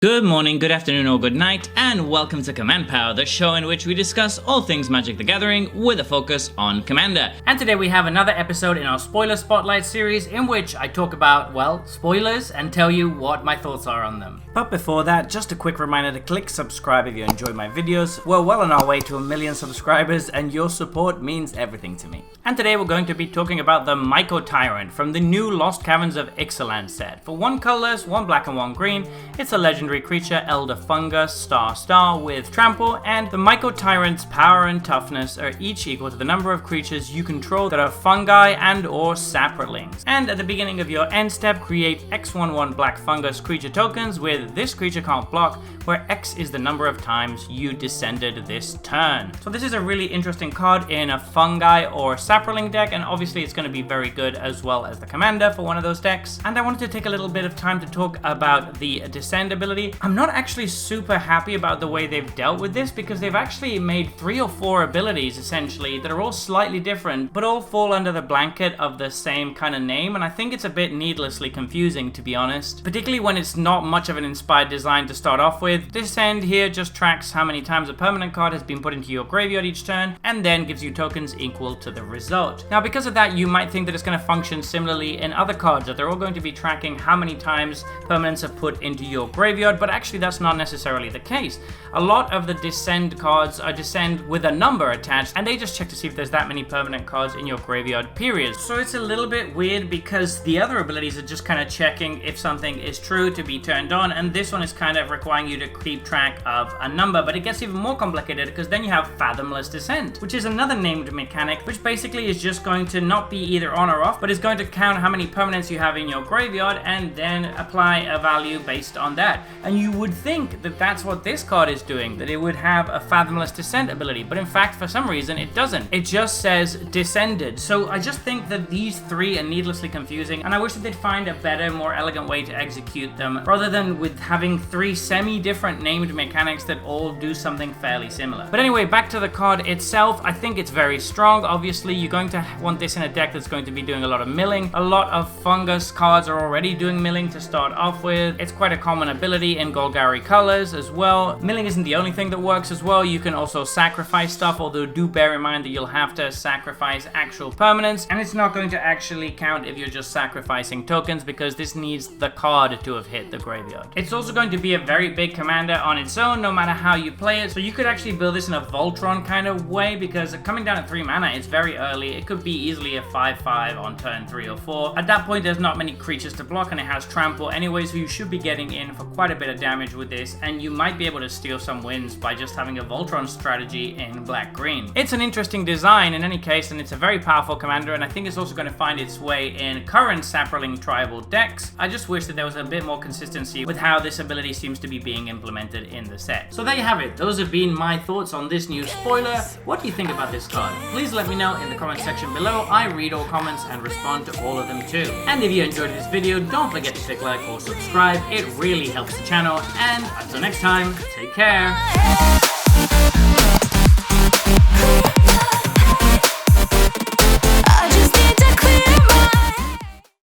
Good morning, good afternoon, or good night, and welcome to Command Power, the show in which we discuss all things Magic the Gathering with a focus on Commander. And today we have another episode in our Spoiler Spotlight series in which I talk about, well, spoilers and tell you what my thoughts are on them. But before that, just a quick reminder to click subscribe if you enjoy my videos. We're well on our way to 1 million subscribers and your support means everything to me. And today we're going to be talking about the Mycotyrant from the new Lost Caverns of Ixalan set. For 1 colorless, 1 black and 1 green, it's a legendary creature, Elder Fungus, star with trample, and the Mycotyrant's power and toughness are each equal to the number of creatures you control that are fungi and or saprolings. And at the beginning of your end step, create X11 black fungus creature tokens with this creature can't block, where X is the number of times you descended this turn. So this is a really interesting card in a fungi or saproling deck, and obviously it's going to be very good as well as the commander for one of those decks. And I wanted to take a little bit of time to talk about the descend ability. I'm not actually super happy about the way they've dealt with this because they've actually made 3 or 4 abilities essentially that are all slightly different but all fall under the blanket of the same kind of name, and I think it's a bit needlessly confusing, to be honest, particularly when it's not much of an inspired design to start off with. Descend here just tracks how many times a permanent card has been put into your graveyard each turn and then gives you tokens equal to the result. Now because of that, you might think that it's going to function similarly in other cards, that they're all going to be tracking how many times permanents are put into your graveyard, but actually that's not necessarily the case. A lot of the descend cards are descend with a number attached, and they just check to see if there's that many permanent cards in your graveyard, period. So it's a little bit weird because the other abilities are just kind of checking if something is true to be turned on, and this one is kind of requiring you to keep track of a number. But it gets even more complicated because then you have Fathomless Descent, which is another named mechanic, which basically is just going to not be either on or off, but is going to count how many permanents you have in your graveyard and then apply a value based on that. And you would think that that's what this card is doing, that it would have a Fathomless Descent ability, but in fact for some reason it doesn't. It just says descended. So I just think that these 3 are needlessly confusing, and I wish that they'd find a better, more elegant way to execute them rather than with having 3 semi-different named mechanics that all do something fairly similar. But anyway, back to the card itself. I think it's very strong. Obviously you're going to want this in a deck that's going to be doing a lot of milling. A lot of fungus cards are already doing milling to start off with. It's quite a common ability in Golgari colors as well. Milling isn't the only thing that works as well. You can also sacrifice stuff, although do bear in mind that you'll have to sacrifice actual permanents, and it's not going to actually count if you're just sacrificing tokens because this needs the card to have hit the graveyard. It's also going to be a very big commander on its own no matter how you play it, so you could actually build this in a Voltron kind of way because coming down at 3 mana, it's very early. It could be easily a 5/5 on turn 3 or 4. At that point there's not many creatures to block and it has trample anyway, so you should be getting in for quite a bit of damage with this, and you might be able to steal some wins by just having a Voltron strategy in black-green. It's an interesting design in any case, and it's a very powerful commander, and I think it's also going to find its way in current saproling tribal decks. I just wish that there was a bit more consistency with how this ability seems to be being implemented in the set. So there you have it. Those have been my thoughts on this new spoiler. What do you think about this card? Please let me know in the comment section below. I read all comments and respond to all of them too. And if you enjoyed this video, don't forget to click like or subscribe. It really helps the channel, and until next time, take care.